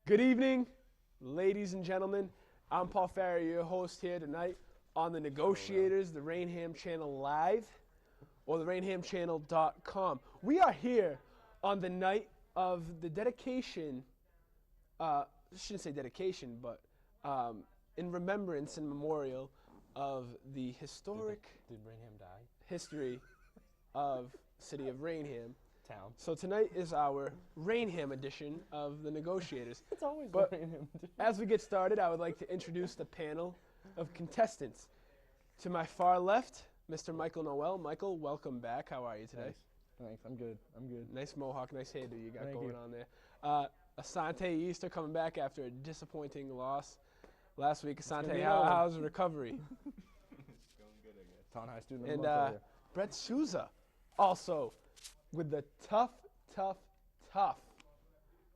Good evening, ladies and gentlemen. I'm Paul Farrier, your host here tonight on the Negotiators, the Raynham channel live, or the raynhamchannel.com. We are here on the night of the dedication, I shouldn't say dedication, but in remembrance and memorial of the historic Did Raynham die? history of city of Raynham. Town. So tonight is our Raynham edition of the Negotiators. It's always But Raynham. as we get started, I would like to introduce the panel of contestants. To my far left, Mr. Michael Noel. Michael, welcome back. How are you today? Thanks. I'm good. Nice mohawk, nice hairdo you got Thank going you. on there. Asante Easter coming back after a disappointing loss last week. Asante, how's the recovery? Going good, I guess. Town High student. And Brett Souza, also with the tough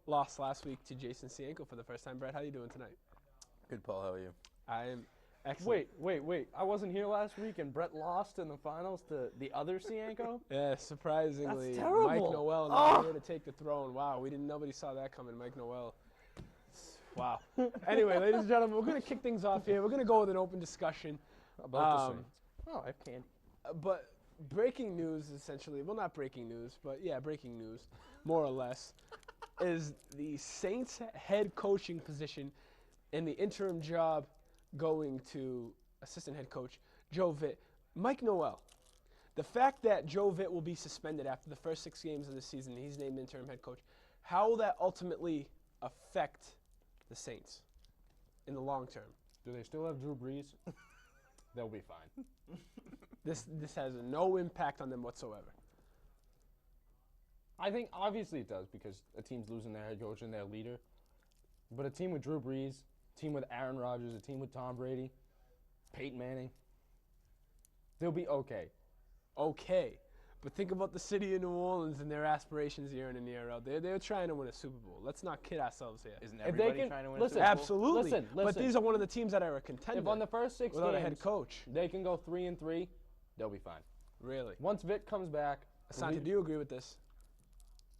loss last week to Jason Cienko for the first time. Brett, how you doing tonight? Good, Paul. How are you? I am excellent. Wait. I wasn't here last week, and Brett lost in the finals to the other Cienko. Yeah, surprisingly, That's terrible. Mike Noel not here to take the throne. Wow, nobody saw that coming. Mike Noel. Wow. Anyway, ladies and gentlemen, we're going to kick things off here. We're going to go with an open discussion About the Saints. Oh, I have candy. But breaking news, essentially, well, not breaking news, but yeah, breaking news, more or less, is the Saints head coaching position and the interim job going to assistant head coach Joe Vitt. Mike Noel, the fact that Joe Vitt will be suspended after the first 6 games of the season, he's named interim head coach, how will that ultimately affect the Saints in the long term? Do they still have Drew Brees? They'll be fine. This has no impact on them whatsoever. I think obviously it does because a team's losing their head coach and their leader. But a team with Drew Brees, a team with Aaron Rodgers, a team with Tom Brady, Peyton Manning, they'll be okay. Okay. But think about the city of New Orleans and their aspirations year in and year out. They're trying to win a Super Bowl. Let's not kid ourselves here. Isn't If they everybody can- trying to win listen, a Super Bowl? Absolutely. Listen. But these are one of the teams that are a contender If on the first 6 without games a head coach. they can go 3-3, they'll be fine. Really. Once Vitt comes back, Asante, do you agree with this?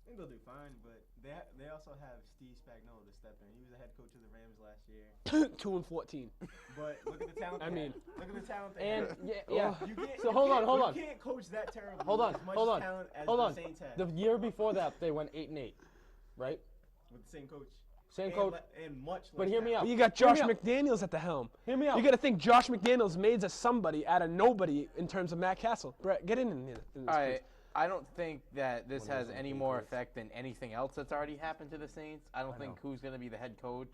I think they'll do fine, but they also have Steve Spagnuolo to step in. He was the head coach of the Rams last year. 2-14. But look at the talent. I mean, look at the talent. They and have. yeah. You can't, So you hold can't- on. You can't coach that terribly. Hold on, with as much hold on, talent as hold the on. Saints have. The year before that, they went 8-8, right? With the same coach. Same And coach. and much. But less hear me talent. out. but you got Hear me Josh out. McDaniels at the helm. Hear me out. You got to think Josh McDaniels made a somebody out of nobody in terms of Matt Castle. Brett, get in here. In this, All please. right. I don't think that this One of has those any more effect than anything else that's already happened to the Saints. I don't think who's going to be the head coach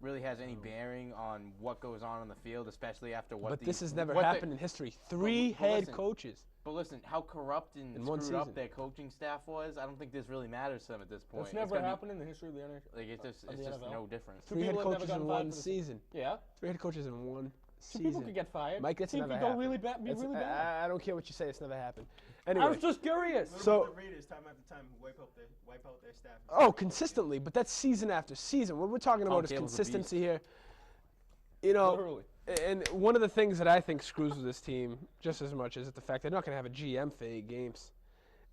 really has any bearing on what goes on the field, especially after what. But the, this has never what happened in history. 3 but head listen. coaches. But listen, how corrupt and In one screwed up season. their coaching staff was, I don't think this really matters to them at this point. That's It's never gonna be- happened in the history of the NFL. Like it's just the NFL. no different. 3 head people have never coaches gotten in fired one for the season. Yeah. 3 head coaches in one 2 people season. could get fired. Mike, it's Team never could go happened. really bad. Be It's- really bad. I don't care what you say. It's never happened. I Anyway. was just curious. What So- about the Raiders time after time wipe out their staff? Oh, consistently, but that's season after season. What we're talking about is Cable's a consistency here. You know, Literally. and one of the things that I think screws with this team just as much is the fact they're not going to have a GM for 8 games.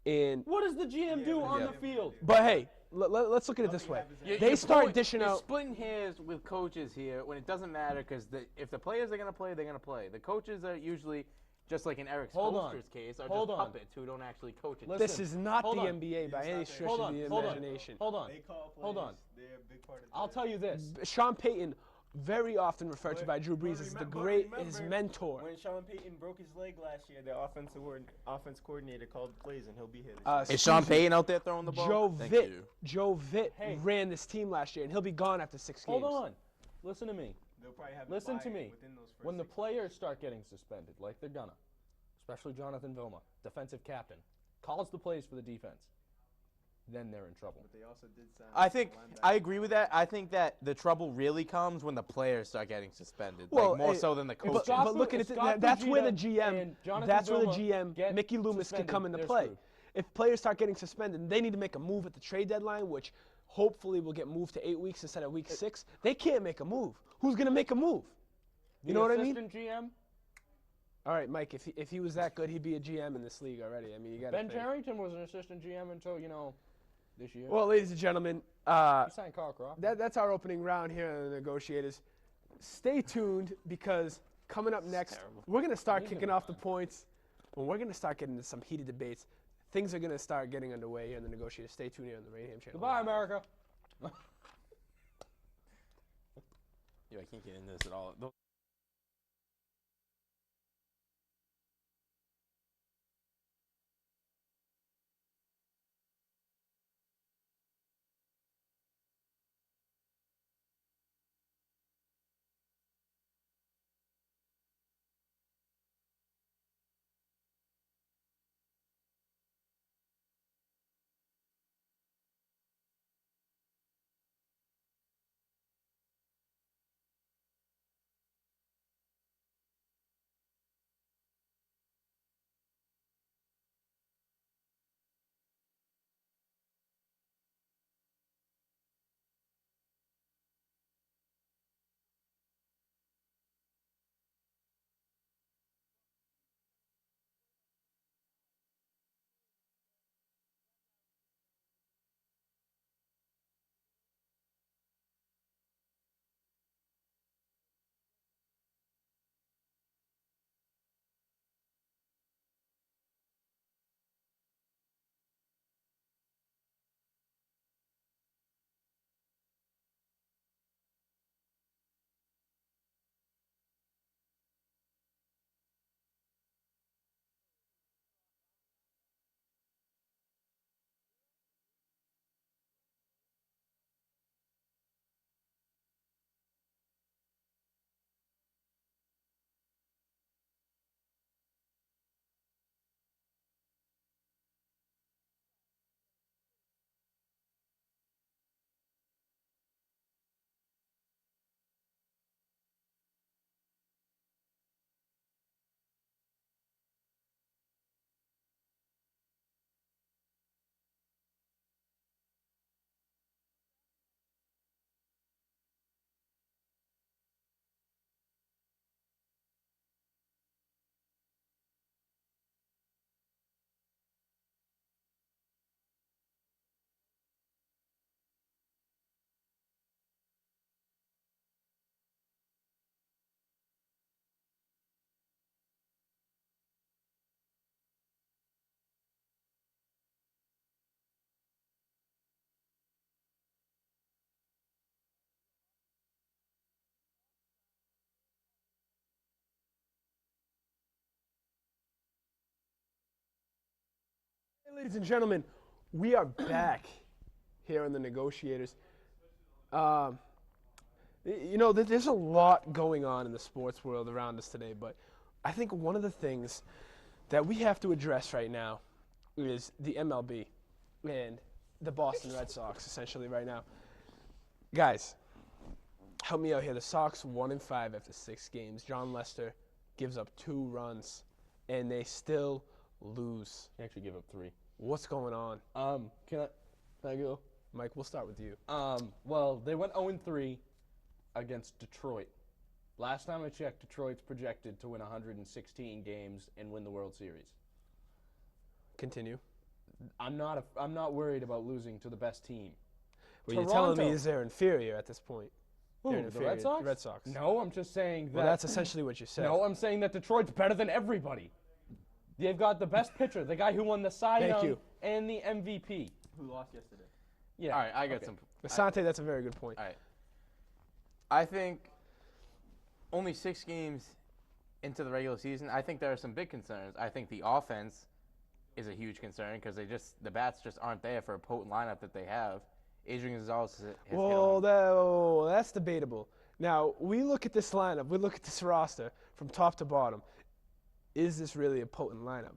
And What does the GM do but on yeah. the field? but hey, let's look at it this way. They start dishing you're out. splitting hairs with coaches here when it doesn't matter because if the players are going to play, they're going to play. The coaches are usually, just like in Eric Hold on. Spoelstra's case, are Hold just on. puppets who don't actually coach it. Listen. This is not hold the on. NBA by It's any not stretch Hold of on. the Hold on. imagination. Hold on. They call plays. Hold on. They're a big part of. I'll tell you this. Sean Payton, very often referred to But- by Drew but Brees as the remember- great, remember his mentor. When Sean Payton broke his leg last year, the offense coordinator called the plays, and he'll be here this year. Is Sean Payton out there throwing the ball? Joe Thank Vitt. you. Joe Vitt Hey. ran this team last year, and he'll be gone after 6 games. Hold on. Listen to me. They'll probably have Listen a to bye me. within those first When the 6 players start getting suspended, like they're gonna, especially Jonathan Vilma, defensive captain, calls the plays for the defense, then they're in trouble. But they also did sign. I think a linebacker. I agree with that. I think that the trouble really comes when the players start getting suspended, Well, like more hey, so than the But, coaches. Scott but look at If it. Scott That's where the Fujita GM. and Jonathan That's where the Vilma GM, get Mickey Loomis, can suspended, come into they're play. screwed. If players start getting suspended, they need to make a move at the trade deadline, which hopefully will get moved to 8 weeks instead of week 6. They can't make a move. Who's going to make a move? You know what I mean? Assistant GM, All right, Mike. If he was that good, he'd be a GM in this league already. I mean, you got to Ben think. Charrington was an assistant GM until this year. Well, ladies and gentlemen, He signed Carl Crawford. that's our opening round here on the Negotiators. Stay tuned because coming up next, terrible. we're going to start He's gonna kicking be off the fine. points, and we're going to start getting into some heated debates. Things are going to start getting underway here in the Negotiators. Stay tuned here on the Raynham channel. Goodbye, America. Yo, I can't get into this at all. Hey, ladies and gentlemen, we are back here on the Negotiators. There's a lot going on in the sports world around us today, but I think one of the things that we have to address right now is the MLB and the Boston Red Sox, essentially, right now. Guys, help me out here. The Sox 1-5 after 6 games. John Lester gives up 2 runs, and they still lose. He actually gave up 3. What's going on? Can I go? Mike, we'll start with you. Well, they went 0-3 against Detroit. Last time I checked, Detroit's projected to win 116 games and win the World Series. Continue. I'm not worried about losing to the best team. What you're telling me Toronto. is they're inferior at this point. Who, They're the inferior. Red Sox? Red Sox. No, I'm just saying that. Well, that's essentially what you said. No, I'm saying that Detroit's better than everybody. They've got the best pitcher, the guy who won the Cy Thank Young you. and the MVP. Who lost yesterday? Yeah. All right, I got okay. some. Asante, that's a very good point. All right. I think only 6 games into the regular season, I think there are some big concerns. I think the offense is a huge concern because the bats just aren't there for a potent lineup that they have. Adrian Gonzalez has hit Whoa, that's debatable. Now, we look at this lineup, we look at this roster from top to bottom. Is this really a potent lineup?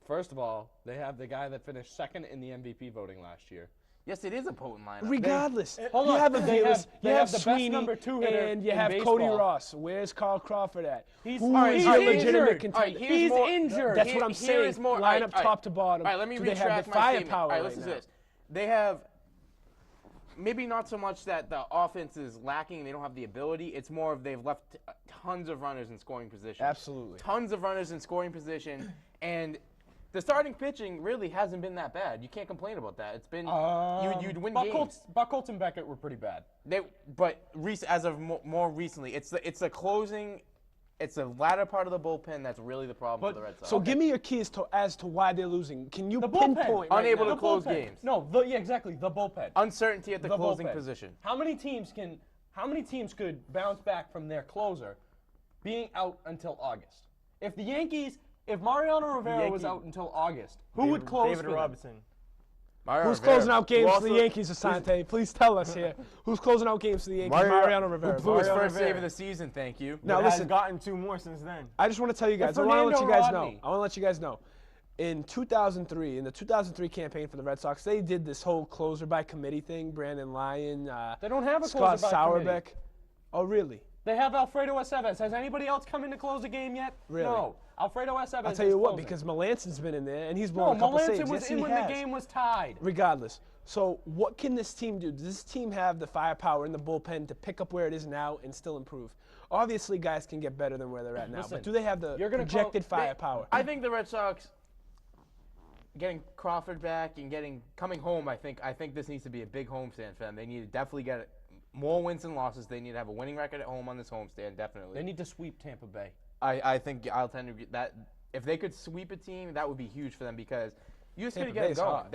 First of all, they have the guy that finished second in the MVP voting last year. Yes, it is a potent lineup. Regardless, Hold you on, have they Aviles, have- you they have have the best Sweeney, number 2 hitter and you in have Cody baseball. Ross. Where's Carl Crawford at? He's Who all right, is he's your legitimate injured. contender? All right, here's He's more- injured. That's Here- what I'm here saying. is more- all Line right, up all right. top to bottom. All right, let me Do they have retract the my statement. firepower All right, right listen to now? this. They have maybe not so much that the offense is lacking, they don't have the ability. It's more of they've left tons of runners in scoring position. Absolutely. Tons of runners in scoring position, and The starting pitching really hasn't been that bad. You can't complain about that. It's been you'd win games. Buchholz and Beckett were pretty bad. As of more recently, it's the closing. It's the latter part of the bullpen that's really the problem for the Red Sox. So give me your keys as to why they're losing. Can you The bullpen. pinpoint? Unable right to now? close bullpen. games. No, exactly, the bullpen. Uncertainty at the closing bullpen. position. How many teams could bounce back from their closer being out until August? If Mariano Rivera was out until August, who would close David for them? Robinson. Who's closing out games for the also- Yankees, Asante? Please tell us here. Who's closing out games for the Yankees? Mariano Rivera. Who blew his Mariano first Rivera. save of the season? Thank you. Now But has listen, gotten 2 more since then. I just want to tell you guys. I Fernando want to let you guys Rodney. know. I want to let you guys know. In 2003, in the 2003 campaign for the Red Sox, they did this whole closer by committee thing. Brandon Lyon, They don't have a Scott closer by committee. Sauerbeck. Oh, really? They have Alfredo Aceves. Has anybody else come in to close a game yet? Really? No. Alfredo Aceves. I'll tell you is what, closing. because Melanson's been in there and he's no, blown a couple Melanson saves. was Yes, in he when has. the game was tied. Regardless. So what can this team do? Does this team have the firepower in the bullpen to pick up where it is now and still improve? Obviously, guys can get better than where they're at now, Listen, but do they have the you're gonna projected call- firepower? I think the Red Sox getting Crawford back and coming home. I think this needs to be a big homestand for them. They need to definitely get more wins and losses. They need to have a winning record at home on this homestand. Definitely. They need to sweep Tampa Bay. I think I'll tend to get that. If they could sweep a team, that would be huge for them because you just got to Tampa get them Bay's going. hot.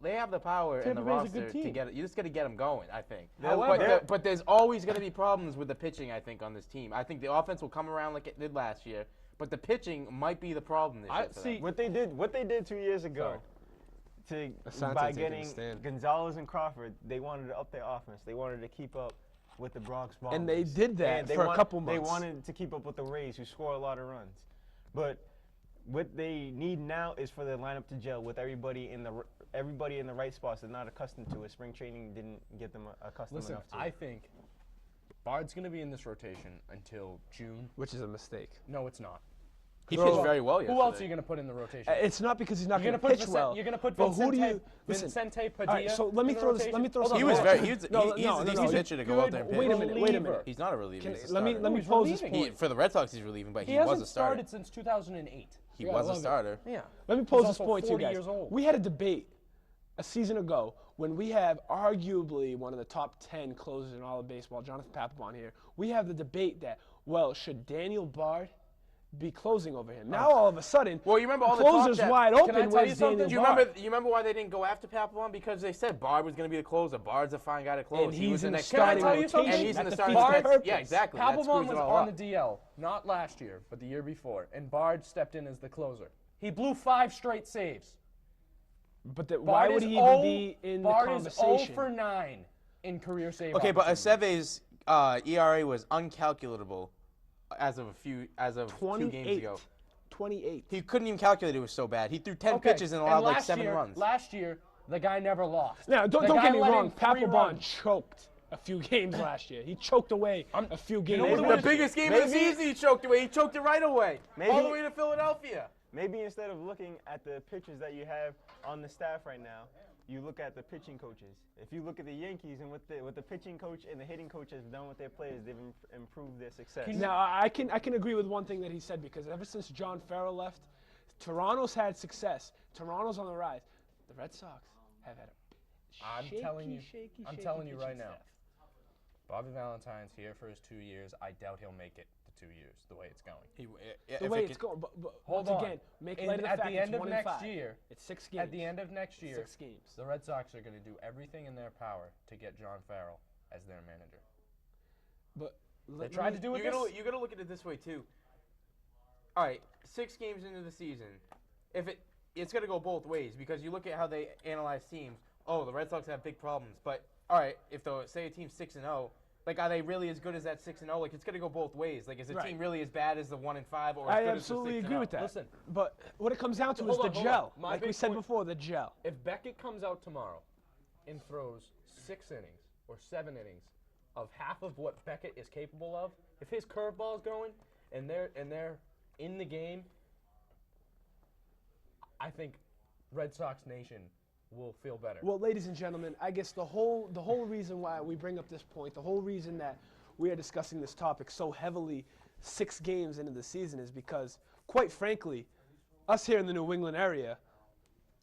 They have the power Tampa and the Bay's a roster good team. to get it. You just got to get them going. I think. However- but there's always going to be problems with the pitching. I think on this team. I think the offense will come around like it did last year, but the pitching might be the problem this year. For them. What they did 2 years ago, Asante by taking a getting stand. Gonzalez and Crawford, they wanted to up their offense. They wanted to keep up with the Bronx Bombers. And they did that And they for a couple They months. wanted to keep up with the Rays, who score a lot of runs. But what they need now is for the lineup to gel with everybody in the right spots. They're not accustomed to it. Spring training didn't get them accustomed Listen, enough to. I think Bard's going to be in this rotation until June. Which is a mistake. No, it's not. He pitched very well yesterday. Who else are you going to put in the rotation? It's not because he's not You're going to gonna put pitch Vicente- well. You're going to put but who do Vicente, you listen? Vicente Padilla. All right, so let me in the throw this. rotation? Let me throw Hold some. on, He was hold on. very. He's No, a no, decent he's a pitcher to go out there and pitch. Wait a minute. Wait a minute. He's not a reliever. He's a Let me starter. me He's pose this relieving. point. For the Red Sox, he's relieving, but He he was hasn't a starter. started since 2008. He Yeah, I was a love it. starter. Yeah. Let me pose He's this also point to you 40 guys. years old. We had a debate a season ago when we have arguably one of the top 10 closers in all of baseball, Jonathan Papelbon here. We have the debate that, well, should Daniel Bard be closing over him? Now all of a sudden, Well, you remember all the talk closer's that- wide Can I open. tell you Where's something? Daniel Do you Bard? remember? You remember why they didn't go after Papelbon? Because they said Bard was going to be the closer. Bard's a fine guy to close. And He he's was in the next starting Can I tell you rotation. something? And he's in the That starting defeats the rotation. purpose. Yeah, exactly. That Papelbon screws was it all on up. the DL, not last year, but the year before, and Bard stepped in as the closer. He blew 5 straight saves. But why Bard would is he even 0 be in the Bard is conversation? 0 for 9 in career save. Okay, but opportunities. Aceves' ERA was uncalculable as of 2 games ago. 28. He couldn't even calculate it was so bad. He threw 10 Okay, pitches and allowed like last 7 year- runs. Last year, the guy never lost. Now, don't The get guy me let wrong. in 3 Papelbon runs. choked a few games last year. He choked away a few games. know what it The was? biggest game of the season he choked away. He choked it right away. Maybe- All the way to Philadelphia. Maybe instead of looking at the pitchers that you have on the staff right now, you look at the pitching coaches. If you look at the Yankees and what the pitching coach and the hitting coach has done with their players, they've improved their success. Now, I can agree with one thing that he said, because ever since John Farrell left, Toronto's had success. Toronto's on the rise. The Red Sox have had a shaky, telling you- shaky, I'm shaky telling you pitching right now. staff. Bobby Valentine's here for his 2 years. I doubt he'll make it to 2 years the way it's going. The way it's going, but Hold once on. again, make And light of the at fact the end it's of 1 next and 5. year, It's 6 games. At the end of next year, 6 games. the Red Sox are going to do everything in their power to get John Farrell as their manager. But They tried to do it. You gotta look at it this way too. All right, 6 games into the season, it's gonna go both ways, because you look at how they analyze teams. Oh, the Red Sox have big problems, but all right, if say a team's 6-0, like are they really as good as that 6-0? Like it's gonna go both ways. Like is the Right. team really as bad as the 1-5, or as I good absolutely as the 6-0? agree with that. Listen. But what it comes down to is Hold the on, hold gel. on. My Like we big said point- before, the gel. If Beckett comes out tomorrow and throws 6 innings or 7 innings of half of what Beckett is capable of, if his curveball's going and they're in the game, I think Red Sox Nation will feel better. Well, ladies and gentlemen, I guess the whole reason why we bring up this point, the whole reason that we are discussing this topic so heavily 6 games into the season is because, quite frankly, us here in the New England area,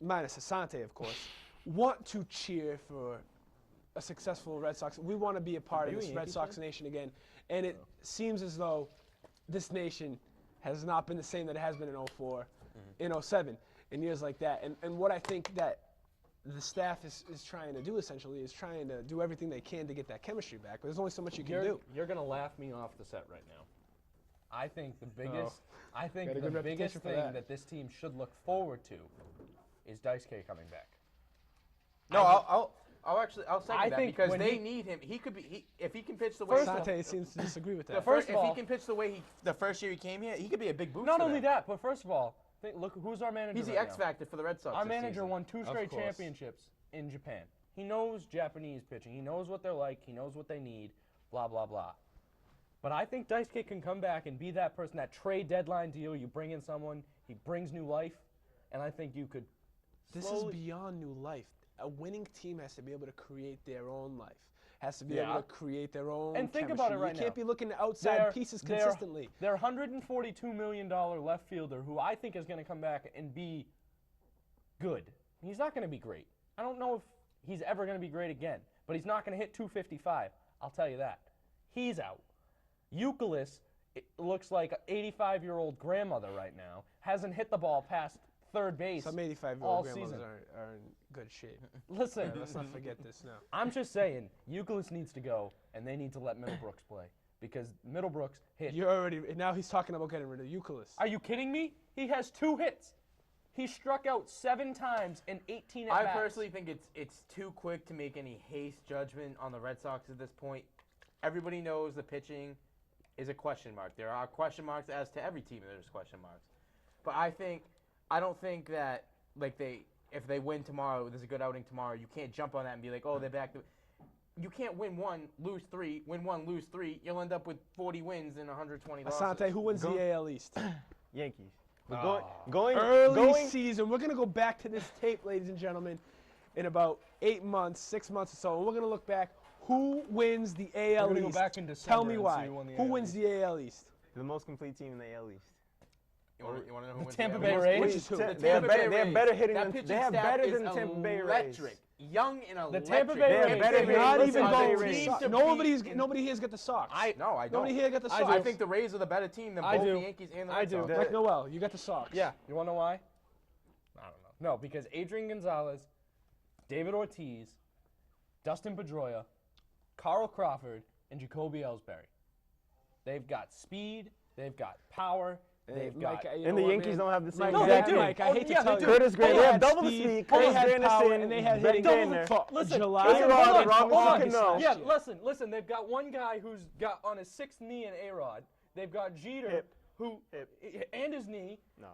minus Asante, of course, want to cheer for a successful Red Sox. We want to be a part of you a this Red Yankees Sox fan? nation again. And it seems as though this nation has not been the same that it has been in 04, in 07, in years like that. And what I think that the staff is trying to do, essentially, is trying to do everything they can to get that chemistry back. But there's only so much you can do. You're gonna laugh me off the set right now. I think the biggest, Got a good the biggest reputation for thing that. this team should look forward to is Dice K coming back. No, I'll second I that think because when they he- need him. He could be if he can pitch the way. Asante seems to disagree with The that. First first, of if all- he can pitch the way the first year he came here, he could be a big boost. Not to only them. that, but first of all, look who's our manager. He's the right X now. factor for the Red Sox. Our this manager season. won 2 straight course. championships in Japan. He knows Japanese pitching. He knows what they're like. He knows what they need. Blah blah blah. But I think Daisuke can come back and be that person. That trade deadline deal. You bring in someone, he brings new life, and I think you could. This is slowly- beyond new life. A winning team has to be able to create their own life. Has to be Yeah. able to create their own. And think chemistry. about it right You can't now. be looking at outside pieces consistently. Their $142 million left fielder, who I think is going to come back and be good. He's not going to be great. I don't know if he's ever going to be great again, but he's not going to hit 255. I'll tell you that. He's out. Euclid looks like an 85-year-old grandmother right now. Hasn't hit the ball past third base Some all 85-year-old grandmothers season. are in good shape. Listen, Let's not forget this now. I'm just saying, Euclid needs to go, and they need to let Middlebrooks play because Middlebrooks hit. You're already now. He's talking about getting rid of Euclid. Are you kidding me? He has 2 hits. He struck out 7 times in 18 I at-bats. personally think it's too quick to make any haste judgment on the Red Sox at this point. Everybody knows the pitching is a question mark. There are question marks as to every team. There's question marks, but I don't think that if they win tomorrow, there's a good outing tomorrow. You can't jump on that and be like, oh, they're back to. You can't win 1, lose 3, win 1, lose 3. You'll end up with 40 wins and 120 losses. Asante, who wins the AL East? Yankees. But Oh. going Early season. We're gonna go back to this tape, ladies and gentlemen, in about 8 months, 6 months or so, and we're gonna look back. Who wins the AL We're gonna East? go back in December Tell me and why. see who won the Who AL wins East. the AL East? the most complete team in the AL East. You want to know who The wins Tampa AL Bay East? Rays? Which is who? They The have Tampa better. Bay They have Rays. better hitting That than. pitching They have staff better is than the Tampa Bay Rays. electric. Young and electric. Tampa Bay They have Rays. better Hey, hitting Not than even Tampa Bay going. Rays. Sox. to Nobody's. beat in- Nobody here's got the Sox. No, I don't. Nobody here got the I Sox. do. I think the Rays are the better team than I both do. the Yankees and the I Red do. Sox. Mike Noel, you got the Sox. Yeah. You want to know why? I don't know. No, because Adrian Gonzalez, David Ortiz, Dustin Pedroia, Carl Crawford, and Jacoby Ellsbury. They've got speed. They've got power. They've got. Mike, you And know the what, Yankees man? don't have the same. Mike, No, they they do. Mike, I Oh, hate yeah, to tell they you. do. Curtis Granderson. They They had have double the speed, speed. They Curtis had power, Granderson, and they had Brett hitting. Gardner. Listen, July. listen, A-Rod, hold on, Ron hold on. Lucano. Yeah, listen. They've got one guy who's got on his 6th knee in A-Rod. They've got Jeter, Hip. who and his knee. No.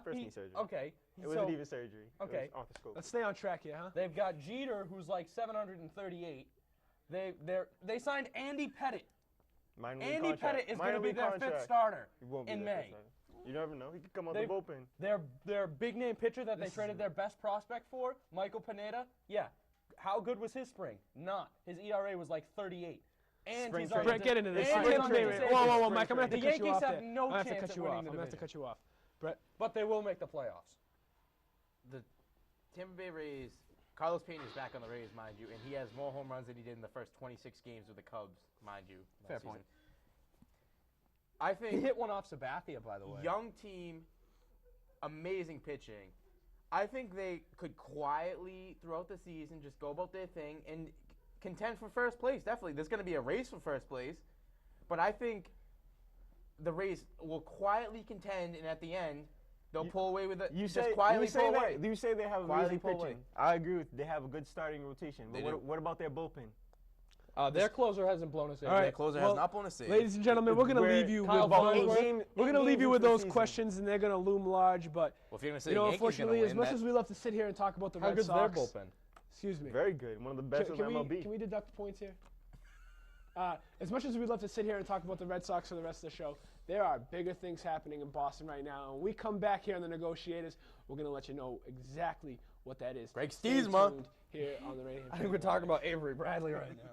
First knee surgery. Okay. It wasn't even surgery. Okay. It was arthroscope. Let's stay on track here, huh? They've got Jeter, who's like 738. They signed Andy Pettit. Minor league Andy contract. Pettit is Minor going to be league their contract. 5th starter He won't be in their May. fifth starter. You never know. He could come out the They've- bullpen. Their big name pitcher that they traded their best prospect for, Michael Pineda. Yeah, how good was his spring? Not. His ERA was like 38. And Spring he's on training. Brett, get into this. and The he's Tampa on Bay the Rays. Sabres. Whoa, Mike, I'm gonna have to The cut you Yankees off have there. no I'm gonna have to chance cut at you winning off. the I'm gonna have to division. cut you off. Brett, But they will make the playoffs. The Tampa Bay Rays, Carlos Pena is back on the Rays, mind you, and he has more home runs than he did in the first 26 games with the Cubs, mind you. Fair last point. season. I He think hit one off Sabathia, by the way. young team, amazing pitching. I think they could quietly, throughout the season, just go about their thing and contend for first place. Definitely. There's going to be a race for first place. But I think the Rays will quietly contend, and at the end, they'll pull away with it. You just say quietly you say pull that. away. You say they have Quietly amazing pull pitching. away. I agree with. They have a good starting rotation. But They do. what about their bullpen? Their closer hasn't blown a save. All right. Their closer well, has not blown a save. ladies and gentlemen, we're gonna Where leave you Kyle with Farnsworth- those. Game- We're gonna eight leave you games with into the those season. questions, and they're gonna loom large. But Well, if you're going to say you know, the Yankees going to unfortunately, win, as much that- as we love to sit here and talk about the How Red good's their Sox, bullpen? excuse me. Very good. One of the best Can, in can MLB. we deduct points here? As much as we'd love to sit here and talk about the Red Sox for the rest of the show, there are bigger things happening in Boston right now. And when we come back here on the Negotiators, we're going to let you know exactly what that is. Greg Stay Stiesma. tuned here on the Raynham I think we're talking about Avery Bradley right now.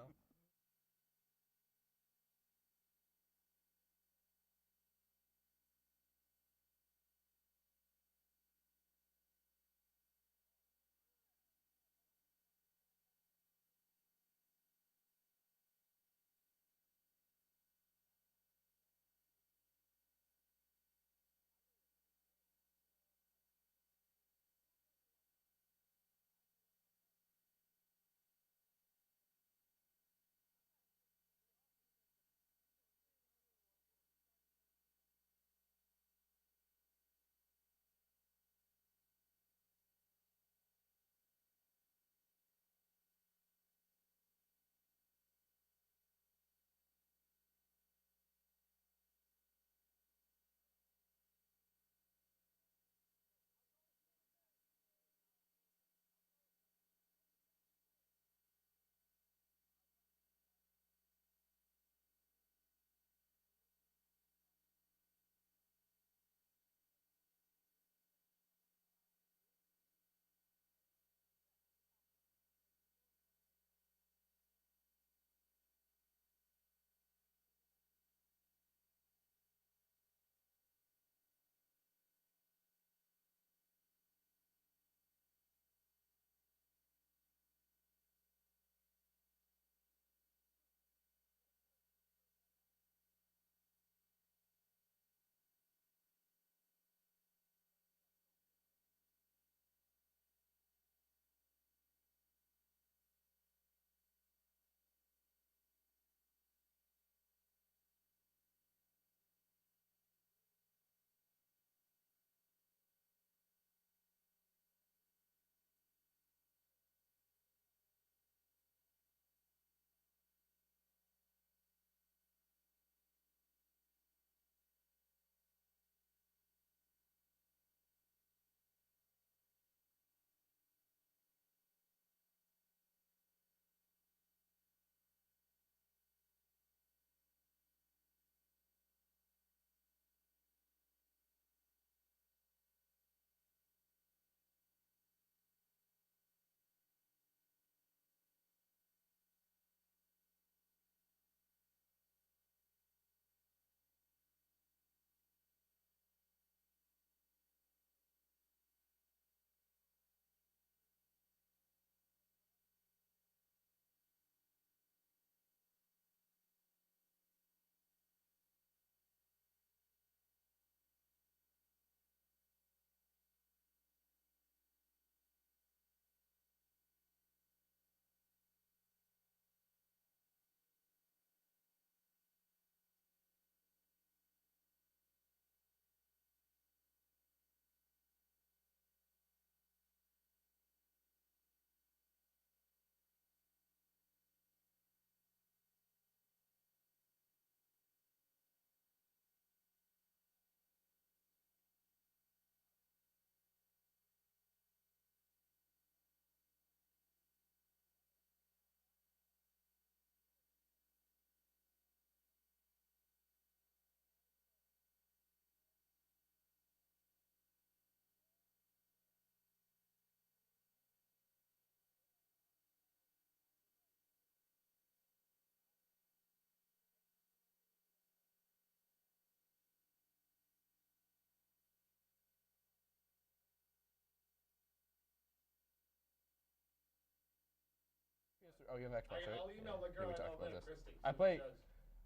Oh, you have Xbox, right? I'll email the girl we I talked know about later, this. Christy. I see what play. she says.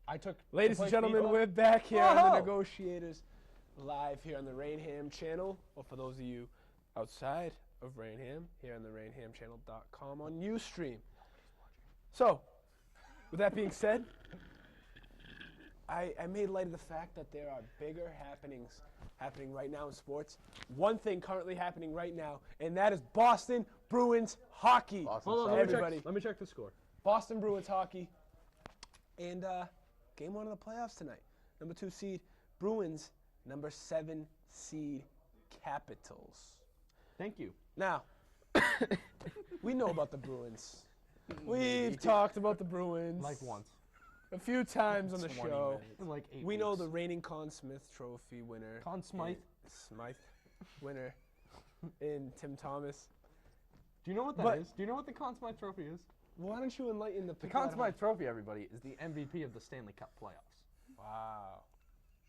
I took. Ladies to and play gentlemen, FIFA. we're back here on the Whoa! Negotiators, live here on the Raynham channel, or for those of you outside of Raynham, here on the raynhamchannel.com on Ustream. So, with that being said, I made light of the fact that there are bigger happening right now in sports. One thing currently happening right now, and that is Boston Bruins hockey. Boston Hold on, Celtics. Everybody. Let me check the score. Boston Bruins hockey. And game 1 of the playoffs tonight. Number 2 seed Bruins, number 7 seed Capitals. Thank you. Now, we know about the Bruins. We've talked about the Bruins Like once. a few times on the 20 show. minutes. In like 8 We know weeks. the reigning Conn Smythe Trophy winner. Conn Smythe. Smythe winner in Tim Thomas. Do you know what that is? Do you know what the Conn Smythe Trophy is? Why don't you enlighten the The people Conn at home? Smythe Trophy, everybody, is the MVP of the Stanley Cup playoffs. Wow.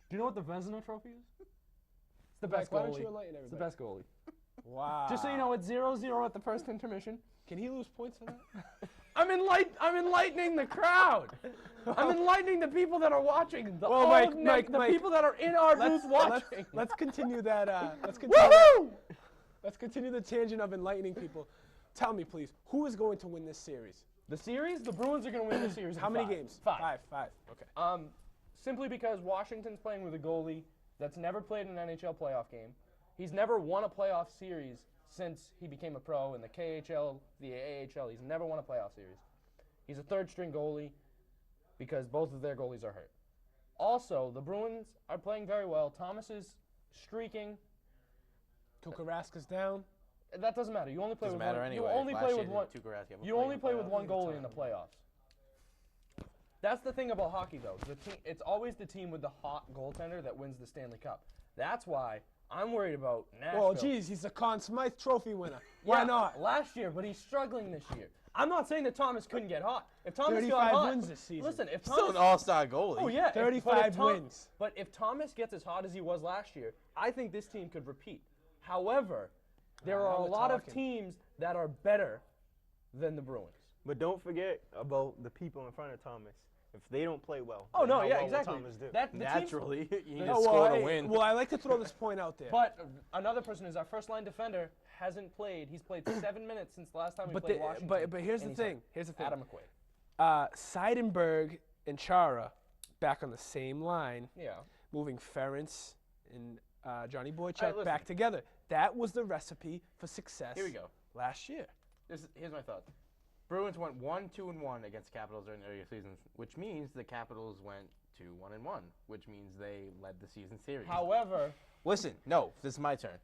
Do you know what the Vezina Trophy is? It's the best Why goalie. don't you enlighten It's the everybody? best goalie. Wow. Just so you know, it's 0-0 at the first intermission. Can he lose points for that? I'm enlightening the crowd. I'm enlightening the people that are watching. The, Well, all Mike, of Mike, the Mike. people that are in our booth watching. Let's continue that. Let's continue. That, Woohoo! let's continue the tangent of enlightening people. Tell me, please, who is going to win this series? The series, the Bruins are going to win the series. How in many 5. games? 5. Five. Okay. Simply because Washington's playing with a goalie that's never played an NHL playoff game. He's never won a playoff series since he became a pro in the KHL, the AHL. He's never won a playoff series. He's a third-string goalie because both of their goalies are hurt. Also, the Bruins are playing very well. Thomas is streaking. Tuukka Raska's down. That doesn't matter. You only play Doesn't with matter one. anyway. You only Last play year with one. didn't Tuukka Rask ever You play only in play with playoffs? one goalie in the playoffs. That's the thing about hockey, though. It's always the team with the hot goaltender that wins the Stanley Cup. That's why I'm worried about Nashville. Well, geez, he's a Conn Smythe Trophy winner. Why Yeah, not? Last year, but he's struggling this year. I'm not saying that Thomas couldn't get hot. If Thomas 35 got hot, wins this season. Listen, if Still Thomas, an all-star goalie. oh yeah, 35 wins. But if Thomas gets as hot as he was last year, I think this team could repeat. However, there Now are a we're lot of talking. teams that are better than the Bruins. But don't forget about the people in front of Thomas. If they don't play well, Oh then no, how yeah, well will exactly. Thomas do? That the teams- Naturally, you need No, to score to hey, win. well, I like to throw this point out there. But another person is our first line defender hasn't played. He's played 7 minutes since the last time we But played Washington. but here's the and he's thing. hurt. Here's the thing. Adam McQuaid. Seidenberg and Chara back on the same line, Yeah. moving Ferentz and Johnny All Boychuk right, listen. back together. That was the recipe for success. Here we go. Last year. Here's my thought. Bruins went 1-2-1 against Capitals during the regular season, which means the Capitals went 2-1-1, which means they led the season series. However, Listen, no, this is my turn.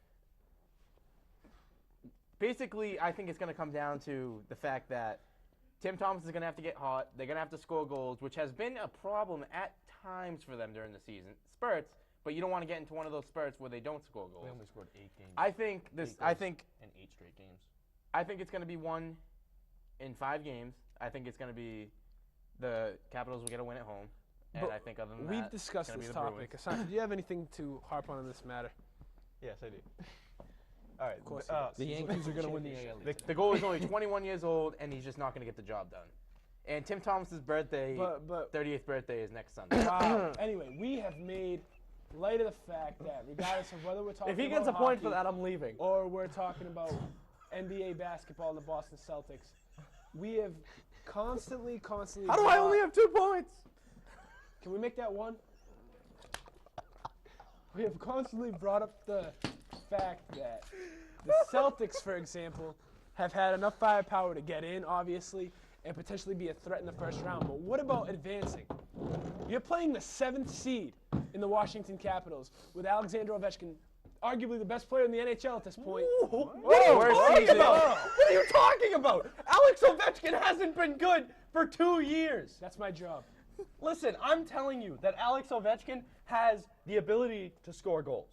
Basically, I think it's going to come down to the fact that Tim Thomas is going to have to get hot. They're going to have to score goals, which has been a problem at times for them during the season. Spurts, but you don't want to get into one of those spurts where they don't score goals. we only scored 8 games. I think in 8 straight games. I think it's going to be won in 5 games. I think it's going to be the Capitals will get a win at home. And But I think other than We've that, discussed it's gonna this be the topic. Asante, do you have anything to harp on in this matter? Yes, I do. All right. Of course The Yankees are going to win the AL East. the goal is only 21 years old, and he's just not going to get the job done. And Tim Thomas's birthday, But 30th birthday, is next Sunday. wow. Anyway, we have made light of the fact that regardless of whether we're talking If he about gets a point for hockey that, I'm leaving. or we're talking about NBA basketball and the Boston Celtics, we have constantly How do I only have 2 points? Can we make that 1? We have constantly brought up the fact that the Celtics, for example, have had enough firepower to get in, obviously, and potentially be a threat in the first round. But what about advancing? You're playing the 7th seed in the Washington Capitals with Alexander Ovechkin, arguably the best player in the NHL at this point. What are you Worst talking season. about? What are you talking about? Alex Ovechkin hasn't been good for 2 years. That's my job. Listen, I'm telling you that Alex Ovechkin has the ability to score goals.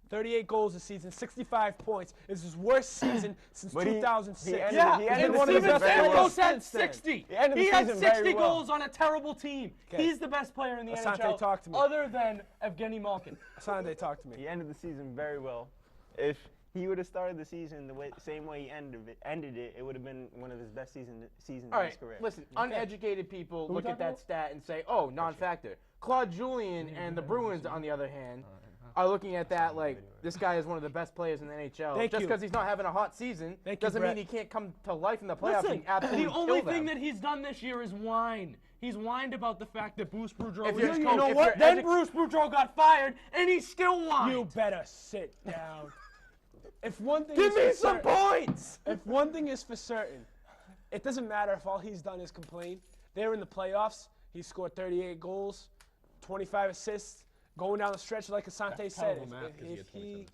38 goals this season, 65 points. It's his worst season since But he 2006. ended- Yeah, he ended and the Steven season very Stamkos well. had Since then. 60. He ended the He had season 60 very well. goals on a terrible team. Okay. He's the best player in the Asante, NHL talk to me. other than Evgeny Malkin. Asante, talk to me. He ended the season very well. If he would have started the season the same way he ended it, it would have been one of his best seasons All in right, his career. listen. Uneducated people Who we look at talking that about? stat and say, "Oh, non-factor." Claude Julien and the Bruins, on the other hand, are looking at that like this guy is one of the best players in the NHL. Thank Just you. because he's not having a hot season Thank you, doesn't Brett. mean he can't come to life in the playoffs Listen, and absolutely the only kill thing them. that he's done this year is whine. He's whined about the fact that Bruce Boudreau If was you're- his you coach. know what? Then Bruce Boudreau got fired, and he still whined. You better sit down. If one thing Give is me for some certain, points. if one thing is for certain, it doesn't matter if all he's done is complain. They're in the playoffs. He scored 38 goals, 25 assists, going down the stretch like Asante said. If he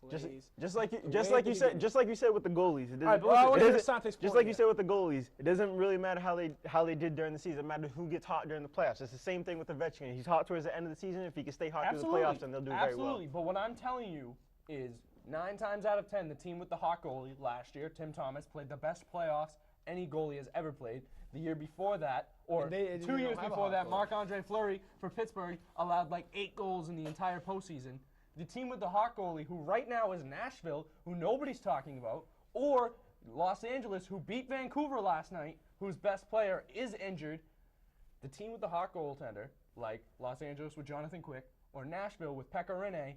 plays, Just like way just at like the you said, beginning. just like you said with the goalies. It doesn't, right, but Well, I it want to hear doesn't- Asante's just point like you here. said with the goalies, it doesn't really matter how they did during the season. It matters who gets hot during the playoffs. It's the same thing with Ovechkin. He's hot towards the end of the season. If he can stay hot through the playoffs, then they'll do very well. Absolutely. But what I'm telling you is 9 times out of 10, the team with the hot goalie last year, Tim Thomas, played the best playoffs any goalie has ever played. The year before that, or And they 2 don't years have a before hot that, goalie. Marc-Andre Fleury for Pittsburgh allowed like 8 goals in the entire postseason. The team with the hot goalie, who right now is Nashville, who nobody's talking about, or Los Angeles, who beat Vancouver last night, whose best player is injured. The team with the hot goaltender, like Los Angeles with Jonathan Quick, or Nashville with Pekka Rinne,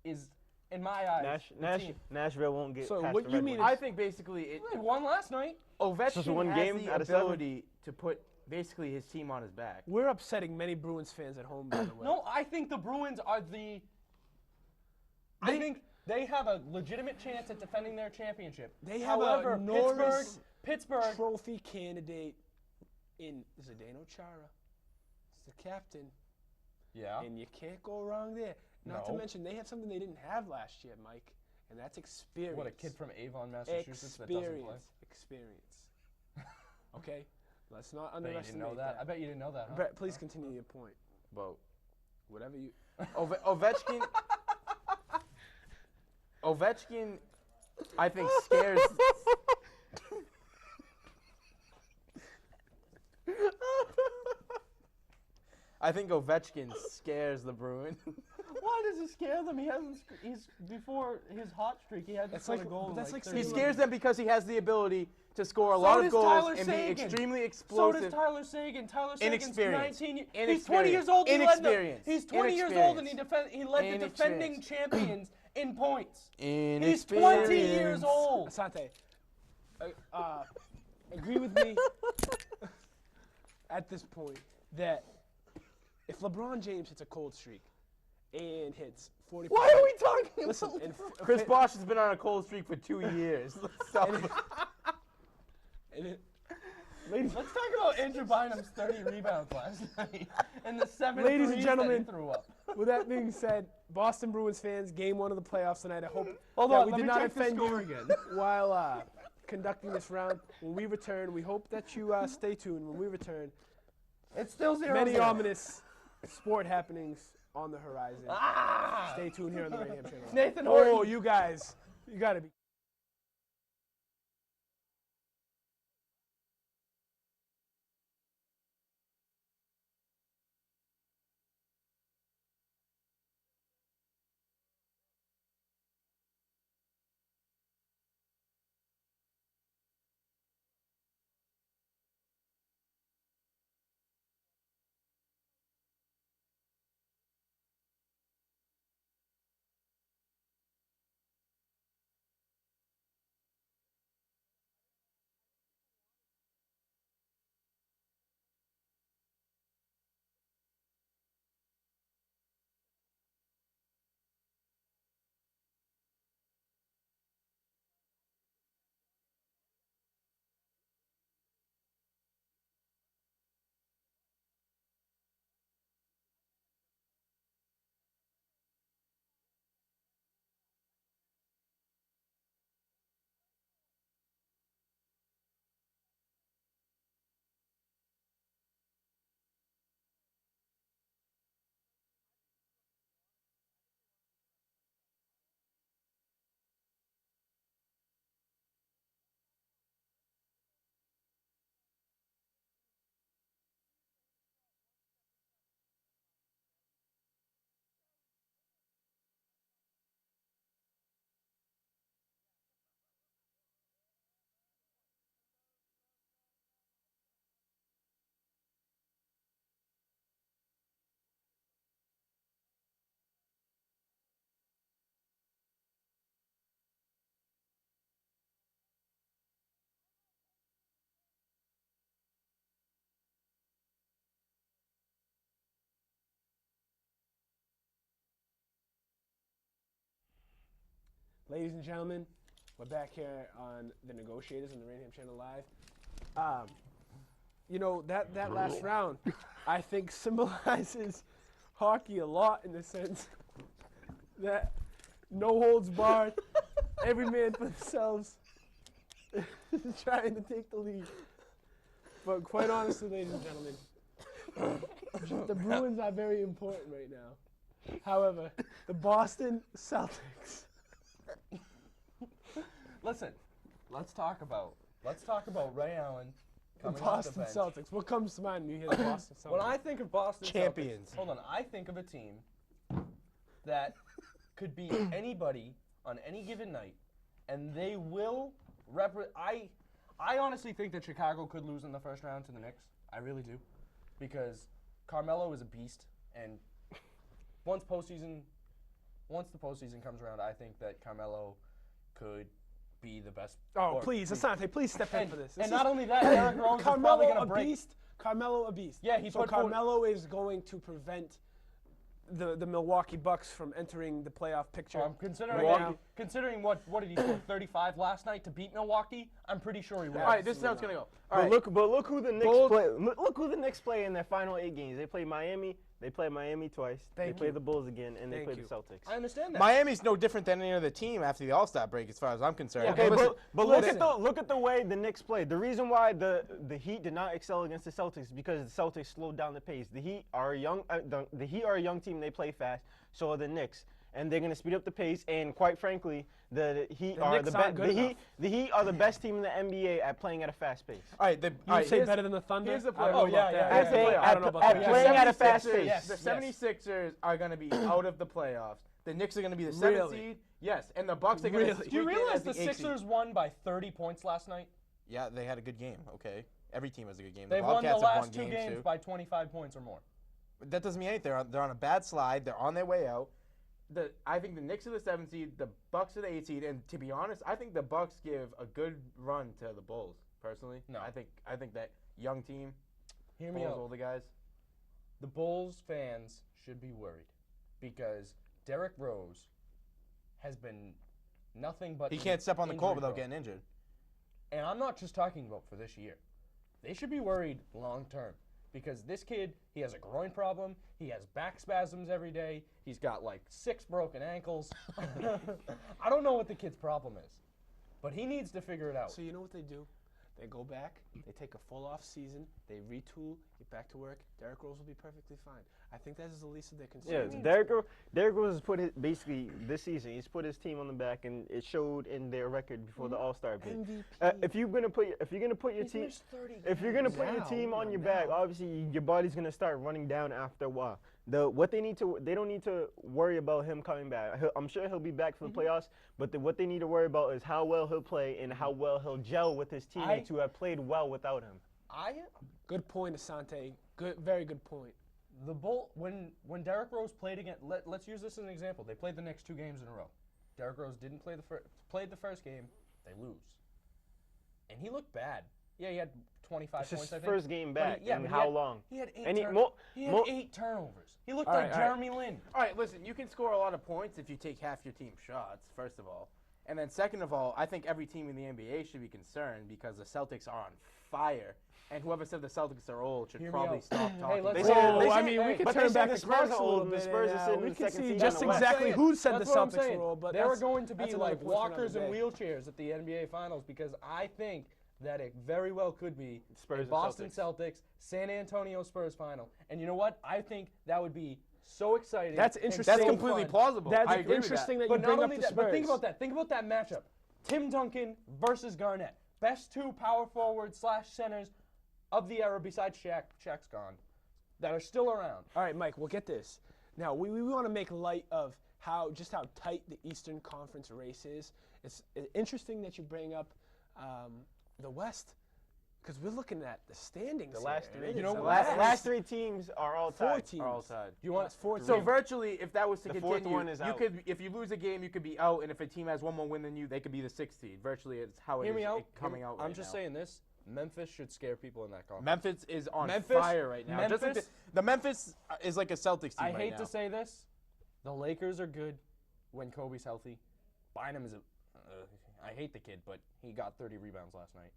is, in my eyes, the team. Nashville won't get So past what the you Red mean Wings. I think basically They won last night. Just Ovechkin one has game the out of 7? ability to put basically his team on his back. We're upsetting many Bruins fans at home, by the way. No, I think the Bruins are the. I think they have a legitimate chance at defending their championship. They have However, a enormous Pittsburgh. trophy candidate in Zdeno Chara. It's the captain, Yeah. and you can't go wrong there. Not to No. mention, they have something they didn't have last year, Mike, and that's experience. What, a kid from Avon, Massachusetts that doesn't play? Experience. Okay, let's not I bet you didn't underestimate know that. I bet you didn't know that. Huh? Brett, please continue your point. But Whatever you. Ovechkin, Ovechkin, I think scares. I think Ovechkin scares the Bruins. Why does it scare them? He hasn't. He's before his hot streak. He hasn't That's scored like- a goal. but in that's like like 30 He saying- scares them because he has the ability to score a So lot of does goals Tyler and Seguin. be extremely So explosive. does Tyler Seguin. Tyler Seguin's Inexperience. 19. He's Inexperience. 20 years old. Inexperience. He's 20 years old and Inexperience. he led the defending Inexperience. champions in points. He's Inexperience. 20 years old. Asante, agree with me at this point that if LeBron James hits a cold streak and hits 40. Why are we talking Listen, about and Chris Bosh has been on a cold streak for 2 years. Stop it. Let's talk about Andrew Bynum's 30 rebounds last night and the 7 Ladies and threes gentlemen, that he threw up. With that being said, Boston Bruins fans, Game 1 of the playoffs tonight. I hope Hold that on, we let did me not check the offend score you again. while conducting this round. When we return, we hope that you stay tuned. When we return, It's still 0-0. many ominous sport happenings on the horizon. Ah! Stay tuned here on the Raynham channel. Nathan Oh, Horton. you guys, you got to be. Ladies and gentlemen, we're back here on the Negotiators on the Raynham channel live. That last round, I think symbolizes hockey a lot in the sense that no holds barred, every man for themselves, trying to take the lead. But quite honestly, ladies and gentlemen, the Bruins are very important right now. However, the Boston Celtics. Listen, let's talk about Ray Allen The coming off the Boston bench. Celtics. What comes to mind when you hear the Boston Celtics? When I think of Boston Champions. Celtics, hold on, I think of a team that could beat anybody on any given night, and they will I honestly think that Chicago could lose in the first round to the Knicks. I really do, because Carmelo is a beast, and once the postseason comes around, I think that Carmelo could be the best. Oh, please, Asante, please step in for this. And not only that, Derrick Rose is probably Carmelo going to a break. beast. Carmelo a beast. Yeah, he so put forward- Carmelo is going to prevent the Milwaukee Bucks from entering the playoff picture. Considering right now. considering what did he score 35 last night to beat Milwaukee? I'm pretty sure he will. All right, this is how it's gonna go. All But right, look who the Knicks play. Look who the Knicks play in their final 8 games. They play Miami. They play Miami twice. They play the Bulls again, and they Thank play you. the Celtics. I understand that. Miami's no different than any other team after the All-Star break, as far as I'm concerned. Yeah, Okay, Listen, but look at the way the Knicks played. The reason why the Heat did not excel against the Celtics is because the Celtics slowed down the pace. The Heat are a young the Heat are a young team. They play fast. So are the Knicks, and they're going to speed up the pace. And quite frankly, the Heat The are Knicks aren't good enough. The Heat are the best team in the NBA at playing at a fast pace. all right, You say better than the Thunder? here's the I don't know play. Oh, about yeah, that. yeah, At pay- I don't know about at that. playing at a fast 76ers pace. Yes, The yes. 76ers are going to be out of the playoffs. The Knicks are going to be the 7th Really? seed. Yes, and the Bucks are going to Really? Do you realize the Sixers won by 30 points last night? Yeah, they had a good game. Okay, every team has a good game. They the won the Bobcats have last 2 won games too. by 25 points or more. That doesn't mean anything. They're on a bad slide. They're on their way out. I think the Knicks are the 7th seed. The Bucks are the 8th seed. And to be honest, I think the Bucks give a good run to the Bulls. Personally, No. I think that young team, Hear me Bulls, out. older guys. The Bulls fans should be worried because Derrick Rose has been nothing but He can't step on the court without injury-prone. getting injured. And I'm not just talking about for this year. They should be worried long term because this kid, he has a groin problem. He has back spasms every day. He's got like 6 broken ankles. I don't know what the kid's problem is, but he needs to figure it out. So you know what they do? They go back, they take a full off season, they retool, get back to work. Derrick Rose will be perfectly fine. I think that is the least of their Yeah, concerns. Derrick Rose has put basically this season. He's put his team on the back, and it showed in their record before the All-Star break. MVP. If you're gonna put your He's team, missed 30 if you're gonna games. put your Now, team on your now. back, obviously your body's gonna start running down after a while. They don't need to worry about him coming back. I'm sure he'll be back for the playoffs, but what they need to worry about is how well he'll play and how well he'll gel with his teammates who have played well without him. Good point, Asante. Very good point. The Bull when Derrick Rose played again. Let's use this as an example. They played the next 2 games in a row. Derrick Rose didn't play played the first game. They lose, and he looked bad. Yeah, he had 25 It's his points. I think. first game But back. But and he how had- long? He had 8. And he- He had mo- 8 turnovers. He looked All like right, all right. Jeremy Lin. All right, listen, you can score a lot of points if you take half your team's shots, first of all. And then second of all, I think every team in the NBA should be concerned because the Celtics are on fire. And whoever said the Celtics are old should Hear me probably out. stop Hey, talking. let's They say- say- they I say- mean, we hey, could but turn they say back the the Spurs clocks are a old little and the bit. Spurs are and, sitting in we the can second see seed just in the West. exactly who said That's the what I'm Celtics saying. were old, but They were that's- going to be that's another like point for another walkers and day. wheelchairs at the NBA Finals because I think that it very well could be Spurs a and Boston Celtics, San Antonio Spurs final. And you know what? I think that would be so exciting. That's and interesting. That's so completely fun. plausible. That's I agree interesting that you But bring not up only the that, Spurs. but think about that. Think about that matchup. Tim Duncan versus Garnett. Best 2 power forwards / centers of the era besides Shaq. Shaq's gone. That are still around. All right, Mike, we'll get this. Now, we want to make light of how tight the Eastern Conference race is. It's interesting that you bring up the West because we're looking at the standings. The last here. 3. It You is know the what? last 3 teams are all 4 tied. teams. Are all tied. You want That's 4 So teams. virtually, if that was to The fourth continue, one is out. if you lose a game, you could be out, and if a team has one more win than you, they could be the 6th seed. Virtually, it's how it Hear is me out. coming out. I'm right just now. saying this. Memphis should scare people in that conference. Memphis is on Memphis- fire right now. Just like Memphis- the Memphis is like a Celtics team I right hate now. to say this. The Lakers are good when Kobe's healthy. Bynum is I hate the kid, but he got 30 rebounds last night.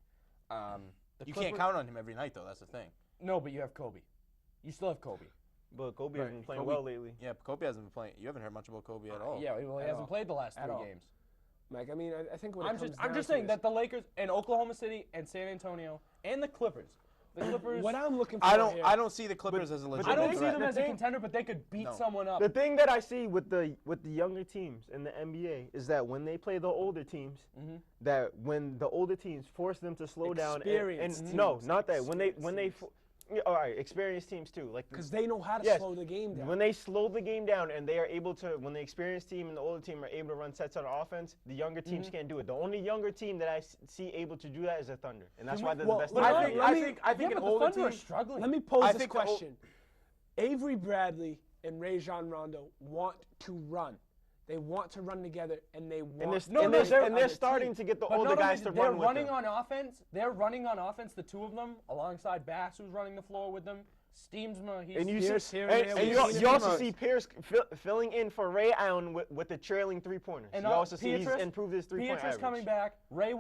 You can't count on him every night, though. That's the thing. No, but you have Kobe. You still have Kobe. But Kobe Right, hasn't been playing Kobe- well lately. Yeah, Kobe hasn't been playing. You haven't heard much about Kobe at all. Yeah, well, he At hasn't all. played the last At 3 all. games. Mike, I mean, I think when I'm it comes just down to saying this, that the Lakers and Oklahoma City and San Antonio and the Clippers. The Clippers. what I'm looking for I don't. here, I don't see the Clippers as a legit. I don't see threat. them The as a thing- contender, but they could beat No. someone up. The thing that I see with the younger teams in the NBA is that when they play the older teams, Mhm. that when the older teams force them to slow down Experienced and no, teams. not that when they Experienced yeah, all right, experienced teams too, like because they know how to Yes. slow the game down. when they slow the game down and they are able to, when the experienced team and the older team are able to run sets on offense, the younger teams can't do it. The only younger team that I see able to do that is the Thunder, and that's why they're well, the best. let team. me- I think. let I me- think. I think yeah, an but the older Thunder are team. struggling. Let me pose I this think the question. Avery Bradley and Rajon Rondo want to run. They want to run together, and they want And they're, to No, and no, they're, they're- and they're other starting team. to get the But older not guys only to they're run with running them. on offense. They're running on offense, the two of them, alongside Bass, who's running the floor with them. Steamsma, he's And you Pierce see, here and, and there, and we've you, seen you it also most. see Pierce filling in for Ray Allen with the trailing 3-pointers. And You also see he's Pietrus- improved his 3-point Pietrus average. coming back. Ray,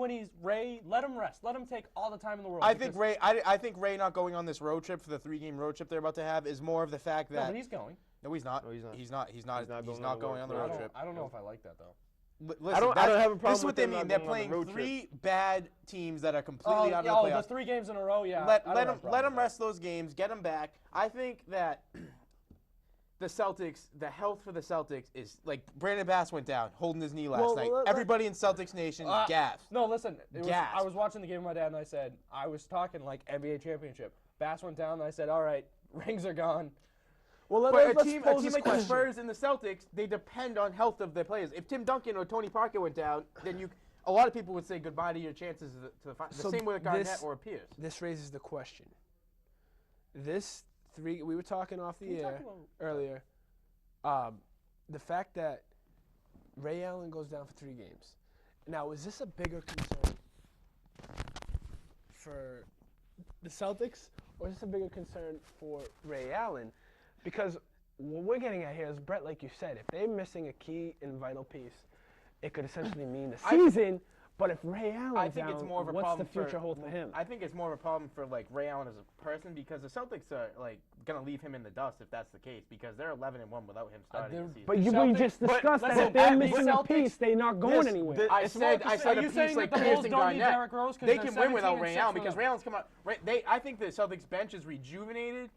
let him rest. Let him take all the time in the world. I think because- Ray. I think Ray not going on this road trip for the 3-game road trip they're about to have is more of the fact No, that but he's going. no, he's not. No, he's not. He's not. He's not. He's not He's going not on the going on the road road I trip. don't know if I like that though. Listen, I don't that's- have a problem This is with what they them mean. not They're going on the playing road trip. 3 bad teams that are completely out of the Oh, playoffs. the 3 games in a row, yeah. Let I don't let have a them problem with that. rest those games. Get them back. I think that the Celtics, the health for the Celtics is like Brandon Bass went down, holding his knee last Well, night. let- Everybody in Celtics Nation gasped. No, listen. Gas. I was watching the game with my dad, and I said, I was talking like NBA championship. Bass went down, and I said, all right, rings are gone. Well, But let's a team pose this like the question. Spurs and the Celtics, they depend on health of their players. If Tim Duncan or Tony Parker went down, then a lot of people would say goodbye to your chances to the So same way with Garnett this- or Pierce. This raises the question. We were talking off the Can we talk air about- earlier. The fact that Ray Allen goes down for 3 games. Now, is this a bigger concern for the Celtics, or is this a bigger concern for Ray Allen? Because what we're getting at here is, Brett, like you said, if they're missing a key and vital piece, it could essentially mean the season. But if Ray Allen's I think down, it's more of a what's problem the future for, hold for him? I think it's more of a problem for like Ray Allen as a person because the Celtics are like gonna leave him in the dust if that's the case because they're 11-1 without him starting they're- the season. But we Celtics- just but discussed that listen, if they're the missing a Celtics- piece, they're not going anywhere. I It's said more I to said Are a you piece saying like that the Pierce Bulls and don't need Garnett. Derrick Rose? 'Cause They they're can win without 17-6 Ray Allen because without Ray Allen's come out. I think the Celtics bench is rejuvenated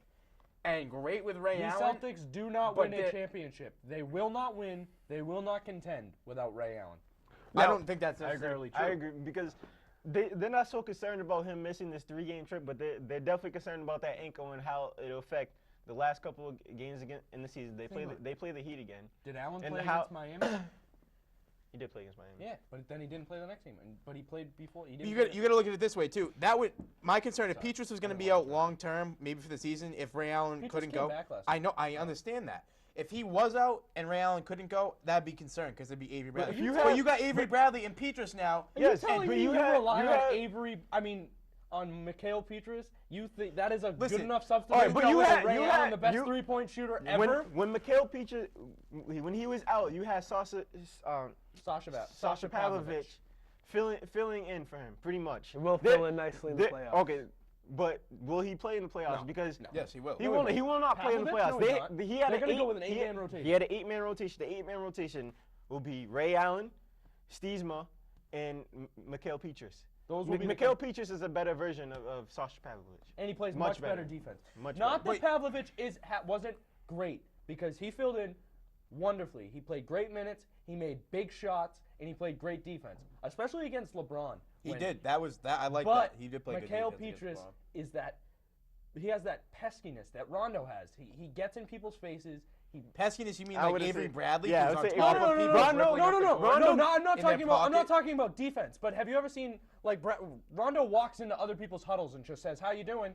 and great with Ray The Allen. Celtics do not but win a they're- championship. They will not win. They will not contend without Ray Allen. I don't think that's I agree. necessarily true. I agree because they're not so concerned about him missing this 3-game trip, but they're definitely concerned about that ankle and how it'll affect the last couple of games again in the season. They play the Heat again. Did Allen And play how- against Miami? He did play against Miami. Yeah, but then he didn't play the next game. But he played before. He didn't. You play got to look at it this way too. That would my concern if Sorry. Petrus was going to I be don't out long term, maybe for the season, if Ray Allen Petrus couldn't came go. back last I know, I understand that. If he was out and Ray Allen couldn't go, that'd be concern because it'd be Avery Bradley. if you But have- you got Avery Bradley and Petrus now. Are Yes, you telling but me you you had- rely you on had- Avery? I mean, on Mikhail Petrus? You think that is a Listen, good enough substitute? all right, but to you go had- with Ray you Allen, had- the best you- 3-point shooter ever. When Mikhail Peach, when he was out, you had Sasha Pavlovich filling in for him pretty much. It will They're- fill in nicely in the they're- playoffs. Okay, but will he play in the playoffs? No, Because no. Yes, he will. he will not play in the Pavlovich? playoffs. No, he's not. He had They're an gonna eight- go with an he- 8-man rotation. He had an 8-man rotation. The 8-man rotation will be Ray Allen, Steesma, and Mikhail Petrus. Those will be the Mikhail Petrus is a better version of Sasha Pavlovich. and he plays much much better better. defense. Much Not better. that Pavlovich wasn't great because he filled in wonderfully. He played great minutes. He made big shots, and he played great defense, especially against LeBron. He when- did. That was that. I like But that. He did play Mikhail good defense against Petrus LeBron. is that he has that peskiness that Rondo has. He gets in people's faces. He Peskiness, you mean I like wouldn't Avery say- Bradley? yeah, who's I on would say top Avery- of no, people no, dribbling up the court I'm not in their talking about. I'm not pocket? talking about defense. But have you ever seen like Rondo walks into other people's huddles and just says, "How you doing?"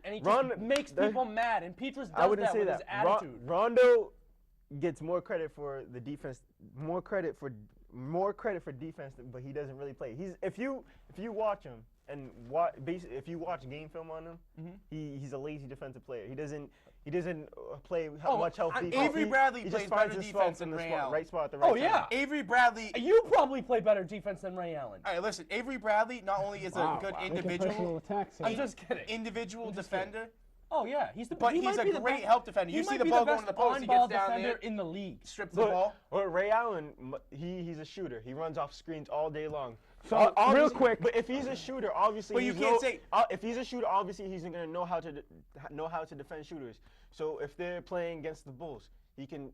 And he just Rondo- makes people mad. And Petrus I does wouldn't that say with that. his attitude. Rondo gets more credit for the defense, more credit for defense, but he doesn't really play. If you watch him and if you watch game film on him, he's a lazy defensive player. He doesn't play Oh, much help defense. Avery Bradley he plays just finds better himself defense in than the Ray spot, Allen. right spot at the right Oh, time. yeah. Avery Bradley. You probably play better defense than Ray Allen. All right, listen. Avery Bradley not only is a good individual, I'm just kidding. individual defender, Oh yeah, he's the. but he he's might a be the great best- help defender. he You see might the be ball the going best to the post, he on-ball gets down defender there, in the league. strips the ball. Well, Ray Allen, he's a shooter. He runs off screens all day long. So, real Obviously- quick. But if he's a shooter, obviously But you he's can't say- if he's a shooter, obviously he's going to know how to defend shooters. So if they're playing against the Bulls, he can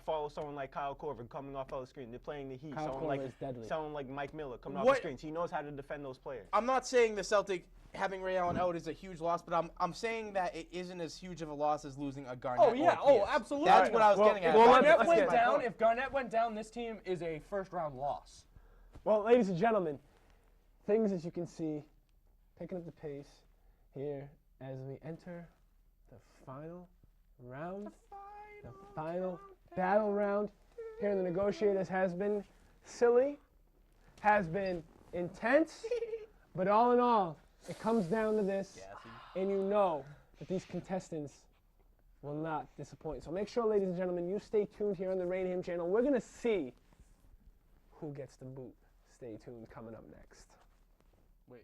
follow someone like Kyle Korver coming off the screen. They're playing the Heat, Kyle Korver is deadly. someone like Mike Miller coming off What- the screens. He knows how to defend those players. I'm not saying the Celtic having Ray Allen out is a huge loss, but I'm saying that it isn't as huge of a loss as losing a Garnett. Oh yeah. or a Oh, Pierce. absolutely. That's what I was Well, getting at. well, Garnett let's went get my down. point. If Garnett went down, this team is a first-round loss. Well, ladies and gentlemen, things as you can see, picking up the pace here as we enter the final round, the final battle round here in the Negotiators has been silly, has been intense, but all in all, it comes down to this, and you know that these contestants will not disappoint. So make sure, ladies and gentlemen, you stay tuned here on the Raynham channel. We're going to see who gets the boot. Stay tuned, coming up next. Wait.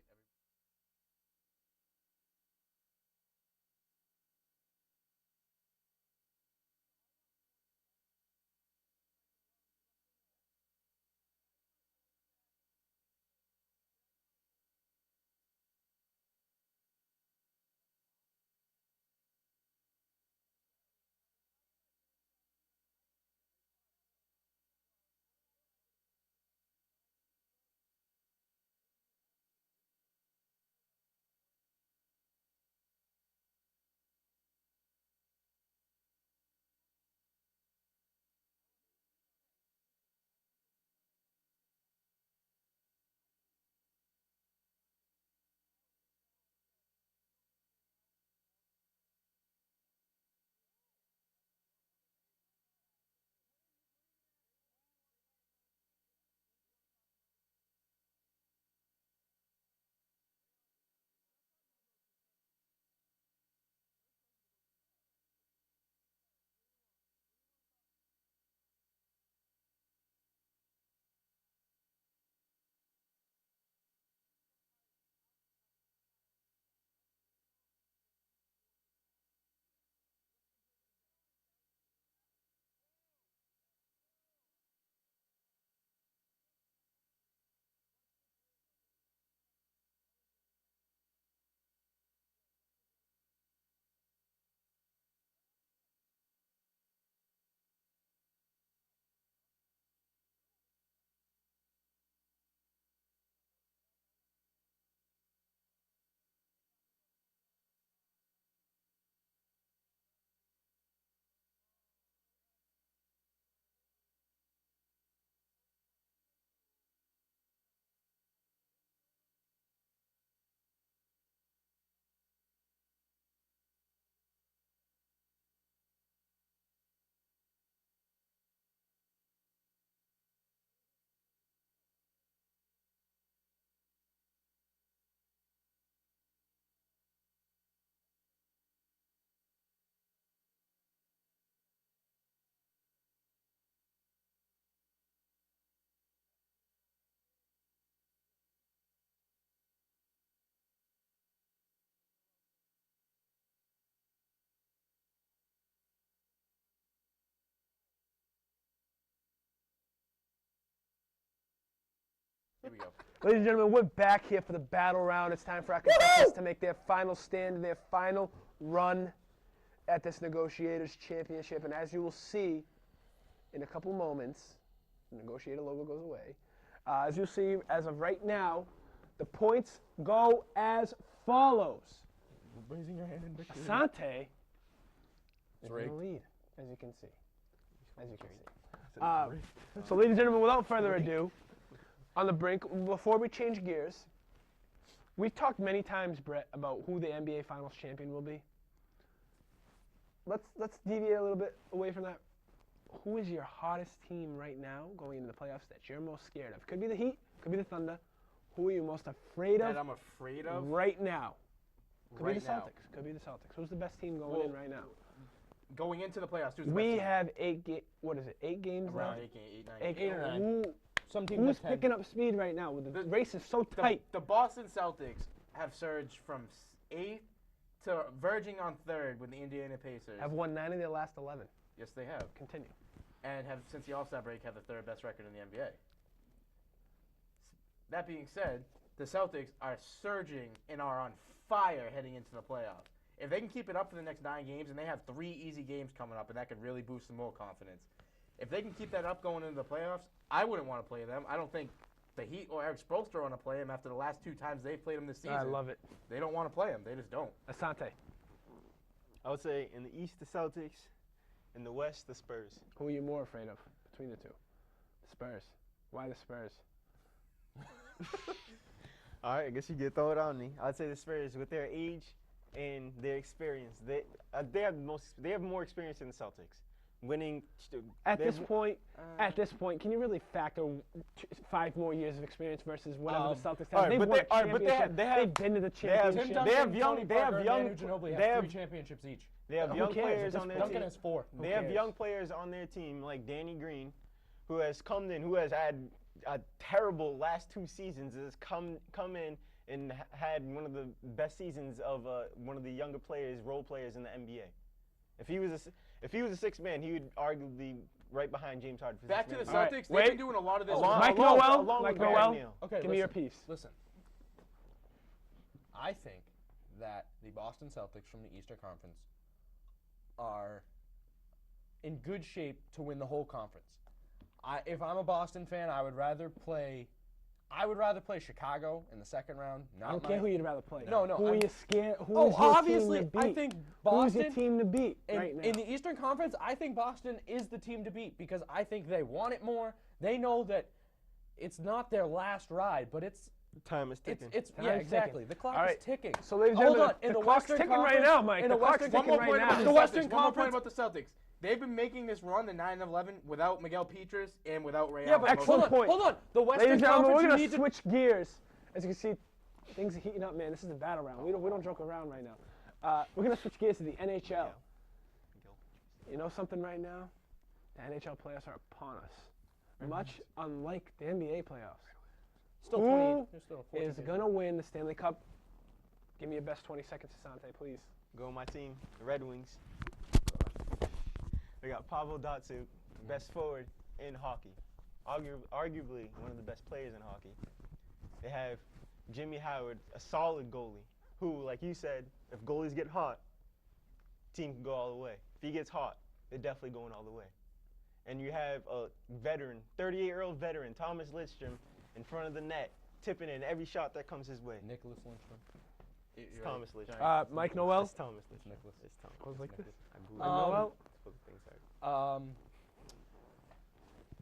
Here we go. Ladies and gentlemen, we're back here for the battle round. It's time for our contestants to make their final stand, their final run at this Negotiators Championship. And as you will see in a couple moments, the Negotiator logo goes away. As you see, as of right now, the points go as follows. Raising your hand in victory. Asante is in rigged. the lead, as you can see. As you can see. So, ladies and gentlemen, without further ado, on the brink, before we change gears, we've talked many times, Brett, about who the NBA Finals champion will be. Let's deviate a little bit away from that. Who is your hottest team right now going into the playoffs that you're most scared of? Could be the Heat, could be the Thunder. Who are you most afraid of That I'm afraid of right now? Could right be the now. Celtics. Could be the Celtics. Who's the best team going in right now? going into the playoffs, who's the We best team? have 8 games Around left? 8, 9 Eight games. or or 9. nine. Some teams Who's have 10. picking up speed right now? The The- race is so The, tight. the Boston Celtics have surged from 8th to verging on 3rd with the Indiana Pacers. Have won 9 of their last 11. Yes, they have. Continue. And have, since the All-Star break, have the 3rd best record in the NBA. That being said, the Celtics are surging and are on fire heading into the playoffs. If they can keep it up for the next 9 games, and they have 3 easy games coming up, and that could really boost some more confidence. If they can keep that up going into the playoffs, I wouldn't want to play them. I don't think the Heat or Eric Spoelstra want to play him after the last 2 times they've played him this season. I love it. They don't want to play him. They just don't. Asante, I would say in the East, the Celtics. In the West, the Spurs. who are you more afraid of between the two? The Spurs. Why the Spurs? All right, I guess you get throw it on me. I'd say the Spurs, with their age and their experience, they have more experience than the Celtics. Winning At they've- this point, can you really factor 5 more years of experience versus whatever the Celtics have? all right, They've but won they- a all right, but they have- championship. they have- They've been to the they have- championship. Tim They have young- Tony they have Parker, young- Manu Ginobili they have have- 3 championships each. They have Who young cares players at this on their point? Duncan team. has 4. Who They have cares? young players on their team like Danny Green, who has come in, who has had a terrible last 2 seasons, has come in and had one of the best seasons of one of the younger players, role players in the NBA. If he was a 6th man, he would arguably be right behind James Harden. For Back to the sixth man. All right, Celtics. They've wait. been doing a lot of this. Mike along Noel, with Mike Brad Noel. Neal. Okay, Give me your listen, piece. Listen. I think that the Boston Celtics from the Eastern Conference are in good shape to win the whole conference. If I'm a Boston fan, I would rather play Chicago in the second round. I don't care who you'd rather play. No, Who are I'm- you scared? Who Oh, is your obviously, team to beat? I think Who's Boston your team to beat right now? in the Eastern Conference. I think Boston is the team to beat because I think they want it more. They know that it's not their last ride, but it's Time is ticking. It's Time yeah, is exactly. ticking. The clock All right. is ticking. So, ladies and Hold gentlemen, on. In the the clock's Western ticking right Conference- now, Mike. in The the clock's Western- ticking One more right point now. about the The Western Celtics. One more point Conference- about the Celtics. They've been making this run, the 9-11, without Miguel Petrus and without Ray Yeah, Allen. but Excellent hold on, point. hold on. The Ladies Western and gentlemen, we're Conference, you going need to to switch gears. As you can see, things are heating up, man. This is a battle round. We don't joke around right now. We're going to switch gears to the NHL. You know something right now? The NHL playoffs are upon us. Much unlike the NBA playoffs. still Who 20. There's still 14 is games. going to win the Stanley Cup? Give me your best 20 seconds, Asante, please. Go on my team, the Red Wings. They got Pavel Datsyuk, best forward in hockey. Arguably one of the best players in hockey. They have Jimmy Howard, a solid goalie, who, like you said, if goalies get hot, team can go all the way. If he gets hot, they're definitely going all the way. And you have a veteran, 38-year-old veteran, Thomas Lidstrom, in front of the net, tipping in every shot that comes his way. Nicholas Lindstrom. It's Thomas Lidstrom. Mike Noel. It's Thomas Lidstrom. Nicholas. It's Thomas. I was like this. I believe Mike Um, Noel. that's what the things are.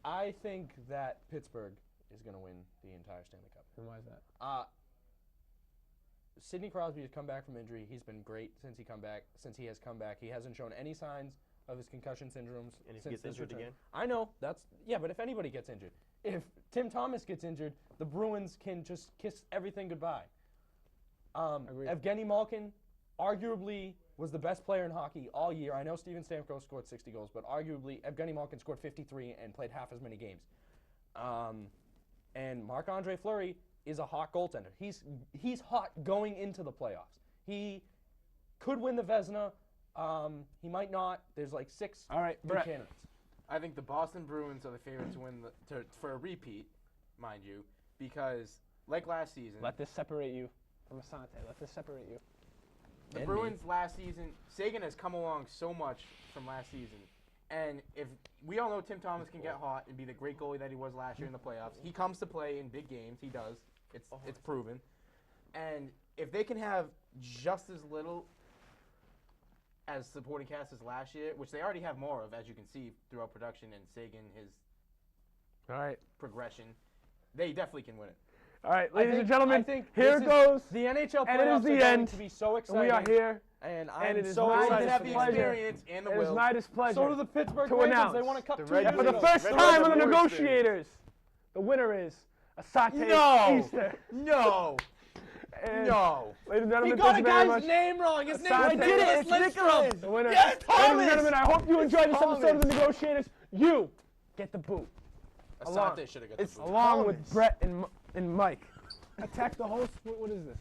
I think that Pittsburgh is going to win the entire Stanley Cup. And why is that? Sidney Crosby has come back from injury. He's been great since he has come back. He hasn't shown any signs of his concussion syndromes And if he since gets his injured return. again? I know but if anybody gets injured, if Tim Thomas gets injured, the Bruins can just kiss everything goodbye. Agreed. Evgeny Malkin arguably was the best player in hockey all year. I know Steven Stamkos scored 60 goals, but arguably Evgeny Malkin scored 53 and played half as many games. And Marc-Andre Fleury is a hot goaltender. He's hot going into the playoffs. He could win the Vezina. He might not. There's like 6 All right, good Brett. candidates. I think the Boston Bruins are the favorite to win for a repeat, mind you, because like last season, Let this separate you from Asante. Let this separate you. the And Bruins last season, Sagan has come along so much from last season. And if we all know Tim Thomas can get hot and be the great goalie that he was last year in the playoffs, he comes to play in big games. He does. It's proven. And if they can have just as little as supporting cast as last year, which they already have more of, as you can see throughout production and Sagan, his All right. progression, they definitely can win it. All right, ladies and I gentlemen, think here this is- goes. The NHL And it is playoffs the are going end. to be so And exciting. we are here. And I'm it is so my They excited have for the this. pleasure. experience and the It is will. my displeasure So do the Pittsburgh to Penguins. announce They won a cup the 2 Red years for the ago. first Red time Wings on the are more Negotiators, the winner is Asante No. Easter. No. And No. ladies and He gentlemen, got thank a you very guy's much. name wrong. His name Asante. was Nicholas It's Lindstrom. The winner. Yes, Ladies Thomas. and gentlemen, I hope you enjoyed this episode of the Thomas. Negotiators. You get the boot. Asante should have got the boot. Along Thomas. with Brett and Mike. Attack the host. What is this?